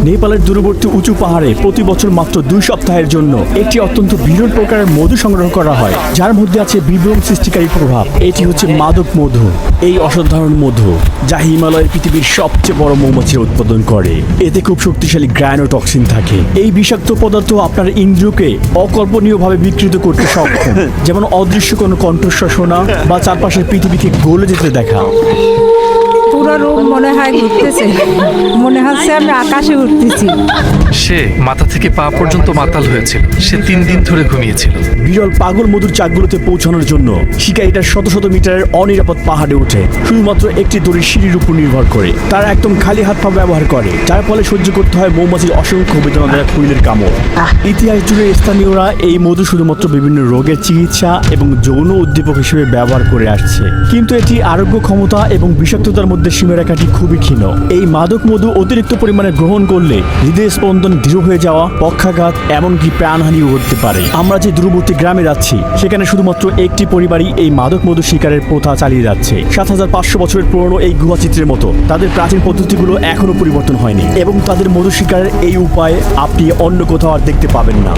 নেপালের দূরবর্তী উঁচু পাহাড়ে প্রতি বছর মাত্র 2 সপ্তাহের জন্য একটি অত্যন্ত বিরল প্রকারের মধু সংগ্রহ করা হয়, যার মধ্যে আছে বিভ্রম সৃষ্টিকারী প্রভাব। এটি হচ্ছে মাদক মধু। এই অসাধারণ মধু, যা হিমালয়ের পৃথিবীর সবচেয়ে বড় মৌমাছির উৎপাদন করে, এতে খুব শক্তিশালী গ্রানোটক্সিন থাকে। এই বিষাক্ত পদার্থ আপনার ইন্দ্রিয়কে অকল্পনীয়ভাবে বিকৃত করতে সক্ষম, যেমন অদৃশ্য কোনো কণ্ঠস্বর শোনা বা চারপাশের পৃথিবীকে গলে যেতে দেখা। পুরো রুম মনে হয় ঘুরতেছে, মনে হচ্ছে আমি আকাশে উঠতেছি। সে মাথা থেকে পা পর্যন্ত মাতাল হয়েছিল। সে 3 দিন ধরে ঘুমিয়েছিল। বিরল পাগল মধুর চাকগুলোতে পৌঁছানোর জন্য শিকারীরা শত শত মিটারের অনিরাপদ পাহাড়ে ওঠে, শুধুমাত্র একটি দড়ির সিঁড়ির উপর নির্ভর করে। তারা একদম খালি হাত পা ব্যবহার করে, যার ফলে সহ্য করতে হয় মৌমাছির অসংখ্য বেদনাদায়ক কুইলের কামড়। ইতিহাস জুড়ে স্থানীয়রা এই মধু শুধুমাত্র বিভিন্ন রোগের চিকিৎসা এবং যৌন উদ্দীপক হিসেবে ব্যবহার করে আসছে, কিন্তু এটি আরোগ্য ক্ষমতা এবং বিষাক্ততার মধ্যে সীমারেখাটি খুবই ক্ষীণ। এই মাদক মধু অতিরিক্ত পরিমাণে গ্রহণ করলে হৃদয় স্পন্দন দৃঢ় হয়ে যাওয়া, পক্ষাঘাত, এমনকি প্রাণহানিও ঘটতে পারে। আমরা যে দূরবর্তী গ্রামে যাচ্ছি, সেখানে শুধুমাত্র একটি পরিবারই এই মাদক মধু শিকারের প্রথা চালিয়ে যাচ্ছে। 7500 বছরের পুরনো এই গুহা চিত্রের মতো তাদের প্রাচীন পদ্ধতিগুলো এখনো পরিবর্তন হয়নি, এবং তাদের মধু শিকারের এই উপায় আপনি অন্য কোথাও আর দেখতে পাবেন না।